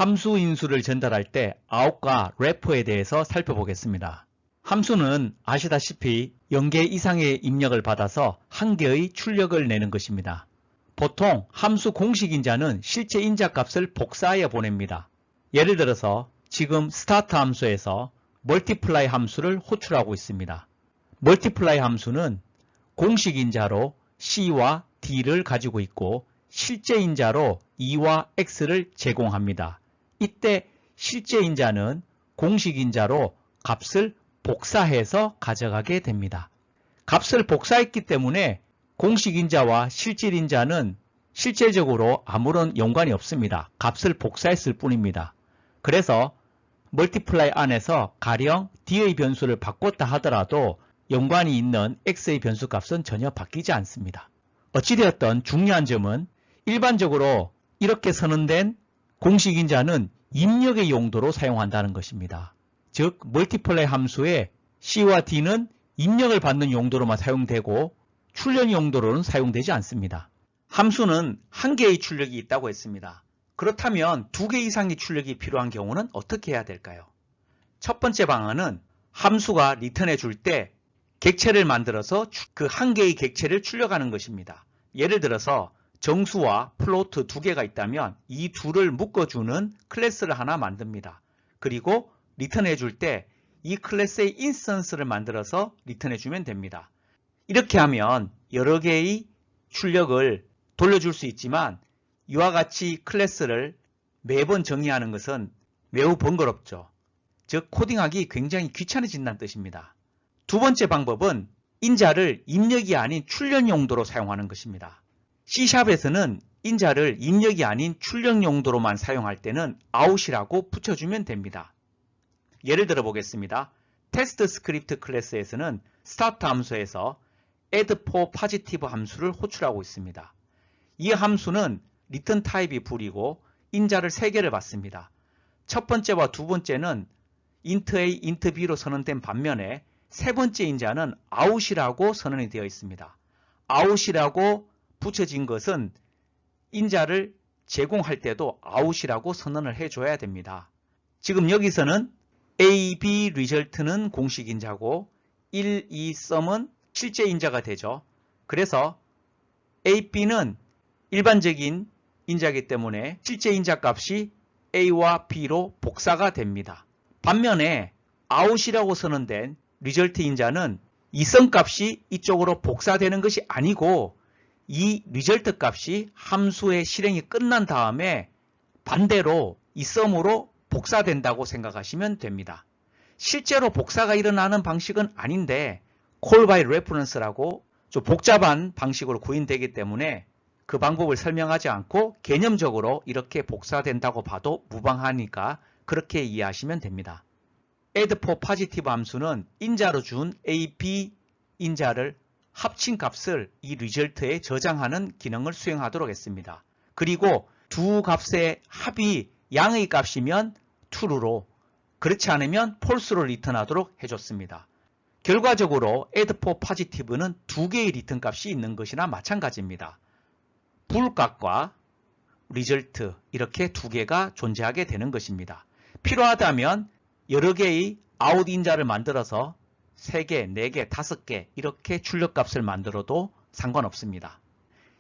함수 인수를 전달할 때 out과 wrap에 대해서 살펴보겠습니다. 함수는 아시다시피 0개 이상의 입력을 받아서 1개의 출력을 내는 것입니다. 보통 함수 공식 인자는 실제 인자 값을 복사하여 보냅니다. 예를 들어서 지금 start 함수에서 multiply 함수를 호출하고 있습니다. multiply 함수는 공식 인자로 c와 d를 가지고 있고 실제 인자로 2와 x를 제공합니다. 이때 실제 인자는 공식 인자로 값을 복사해서 가져가게 됩니다. 값을 복사했기 때문에 공식 인자와 실질 인자는 실제적으로 아무런 연관이 없습니다. 값을 복사했을 뿐입니다. 그래서 multiply 안에서 가령 d의 변수를 바꿨다 하더라도 연관이 있는 x의 변수 값은 전혀 바뀌지 않습니다. 어찌되었든 중요한 점은 일반적으로 이렇게 선언된 공식 인자는 입력의 용도로 사용한다는 것입니다. 즉 multiply 함수의 c와 d는 입력을 받는 용도로만 사용되고 출력 용도로는 사용되지 않습니다. 함수는 1개의 출력이 있다고 했습니다. 그렇다면 2개 이상의 출력이 필요한 경우는 어떻게 해야 될까요? 첫 번째 방안은 함수가 리턴해 줄 때 객체를 만들어서 그 1개의 객체를 출력하는 것입니다. 예를 들어서 정수와 플로트 2개가 있다면 이 둘을 묶어주는 클래스를 하나 만듭니다. 그리고 리턴해 줄 때 이 클래스의 인스턴스를 만들어서 리턴해 주면 됩니다. 이렇게 하면 여러 개의 출력을 돌려줄 수 있지만 이와 같이 클래스를 매번 정의하는 것은 매우 번거롭죠. 즉 코딩하기 굉장히 귀찮아진다는 뜻입니다. 두 번째 방법은 인자를 입력이 아닌 출력 용도로 사용하는 것입니다. C샵에서는 인자를 입력이 아닌 출력 용도로만 사용할 때는 out이라고 붙여주면 됩니다. 예를 들어 보겠습니다. 테스트 스크립트 클래스에서는 start 함수에서 add for positive 함수를 호출하고 있습니다. 이 함수는 return 타입이 불이고 인자를 3개를 받습니다. 첫 번째와 두 번째는 int a, int b로 선언된 반면에 세 번째 인자는 out이라고 선언이 되어 있습니다. out이라고 붙여진 것은 인자를 제공할 때도 out이라고 선언을 해줘야 됩니다. 지금 여기서는 a, b result는 공식 인자고 1, 2, sum은 실제 인자가 되죠. 그래서 a, b는 일반적인 인자이기 때문에 실제 인자 값이 a와 b로 복사가 됩니다. 반면에 out이라고 선언된 result 인자는 이 sum 값이 이쪽으로 복사되는 것이 아니고 이 result 값이 함수의 실행이 끝난 다음에 반대로 이 sum으로 복사된다고 생각하시면 됩니다. 실제로 복사가 일어나는 방식은 아닌데 call by reference라고 좀 복잡한 방식으로 구현되기 때문에 그 방법을 설명하지 않고 개념적으로 이렇게 복사된다고 봐도 무방하니까 그렇게 이해하시면 됩니다. add for positive 함수는 인자로 준 a, b 인자를 합친 값을 이 result에 저장하는 기능을 수행하도록 했습니다. 그리고 두 값의 합이 양의 값이면 true로 그렇지 않으면 false로 리턴하도록 해줬습니다. 결과적으로 add for positive는 2개의 리턴 값이 있는 것이나 마찬가지입니다. 불값과 result 이렇게 2개가 존재하게 되는 것입니다. 필요하다면 여러 개의 out 인자를 만들어서 3개, 4개, 5개 이렇게 출력값을 만들어도 상관없습니다.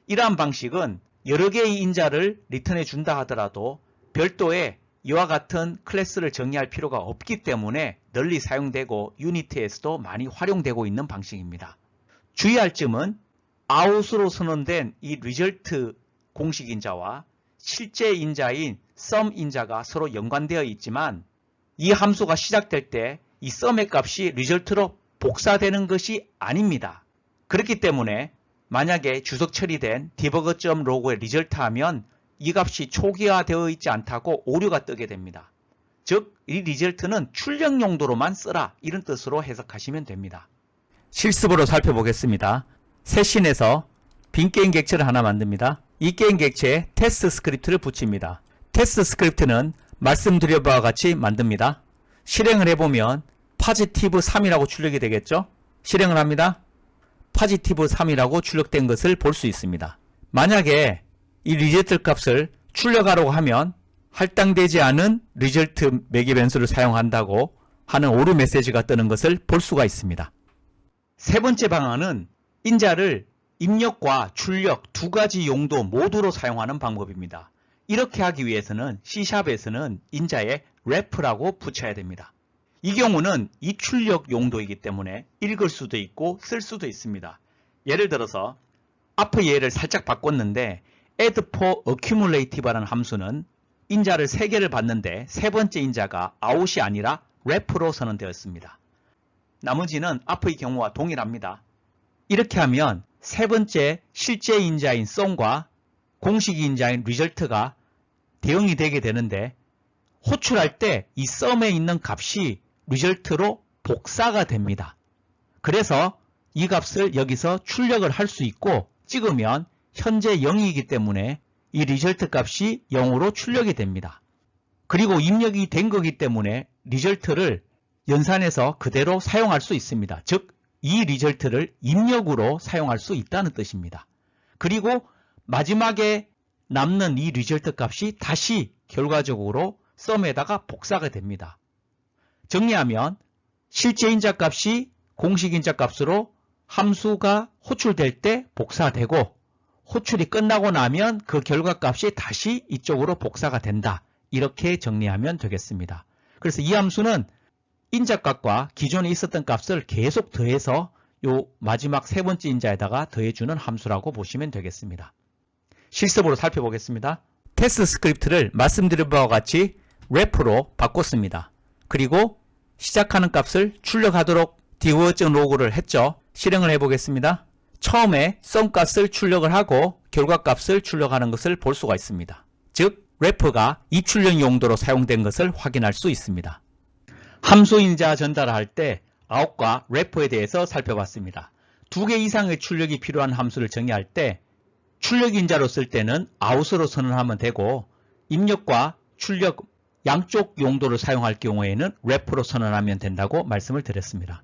이러한 방식은 여러 개의 인자를 리턴해 준다 하더라도 별도의 이와 같은 클래스를 정의할 필요가 없기 때문에 널리 사용되고 유니티에서도 많이 활용되고 있는 방식입니다. 주의할 점은 out으로 선언된 이 result 공식 인자와 실제 인자인 sum 인자가 서로 연관되어 있지만 이 함수가 시작될 때 이 sum의 값이 result로 복사되는 것이 아닙니다. 그렇기 때문에 만약에 주석 처리된 debug.log에 result 하면 이 값이 초기화되어 있지 않다고 오류가 뜨게 됩니다. 즉, 이 result는 출력 용도로만 쓰라 이런 뜻으로 해석하시면 됩니다. 실습으로 살펴보겠습니다. 세신에서 빈 게임 객체를 하나 만듭니다. 이 게임 객체에 테스트 스크립트를 붙입니다. 테스트 스크립트는 말씀드린 바와 같이 만듭니다. 실행을 해보면 positive 3이라고 출력이 되겠죠? 실행을 합니다. positive 3이라고 출력된 것을 볼 수 있습니다. 만약에 이 리제트 값을 출력하려고 하면 할당되지 않은 리절트 매개 변수를 사용한다고 하는 오류 메시지가 뜨는 것을 볼 수가 있습니다. 세 번째 방안은 인자를 입력과 출력 두 가지 용도 모두로 사용하는 방법입니다. 이렇게 하기 위해서는 C샵에서는 인자에 ref라고 붙여야 됩니다. 이 경우는 이 출력 용도이기 때문에 읽을 수도 있고 쓸 수도 있습니다. 예를 들어서 앞의 예를 살짝 바꿨는데 add for accumulative라는 함수는 인자를 3개를 받는데 세 번째 인자가 out이 아니라 ref로 선언되었습니다. 나머지는 앞의 경우와 동일합니다. 이렇게 하면 세 번째 실제 인자인 sum과 공식 인자인 result가 대응이 되게 되는데 호출할 때 이 sum에 있는 값이 result로 복사가 됩니다. 그래서 이 값을 여기서 출력을 할 수 있고 찍으면 현재 0이기 때문에 이 result 값이 0으로 출력이 됩니다. 그리고 입력이 된 거기 때문에 result를 연산해서 그대로 사용할 수 있습니다. 즉, 이 result를 입력으로 사용할 수 있다는 뜻입니다. 그리고 마지막에 남는 이 result 값이 다시 결과적으로 sum에다가 복사가 됩니다. 정리하면 실제 인자 값이 공식 인자 값으로 함수가 호출될 때 복사되고 호출이 끝나고 나면 그 결과 값이 다시 이쪽으로 복사가 된다. 이렇게 정리하면 되겠습니다. 그래서 이 함수는 인자값과 기존에 있었던 값을 계속 더해서 요 마지막 세 번째 인자에다가 더해주는 함수라고 보시면 되겠습니다. 실습으로 살펴보겠습니다. 테스트 스크립트를 말씀드린 바와 같이 ref로 바꿨습니다. 그리고 시작하는 값을 출력하도록 dword.log를 했죠. 실행을 해보겠습니다. 처음에 sum 값을 출력을 하고 결과 값을 출력하는 것을 볼 수가 있습니다. 즉, ref가 이 출력 용도로 사용된 것을 확인할 수 있습니다. 함수 인자 전달을 할 때 out과 ref에 대해서 살펴봤습니다. 2개 이상의 출력이 필요한 함수를 정의할 때 출력 인자로 쓸 때는 out으로 선언하면 되고 입력과 출력 양쪽 용도를 사용할 경우에는 ref로 선언하면 된다고 말씀을 드렸습니다.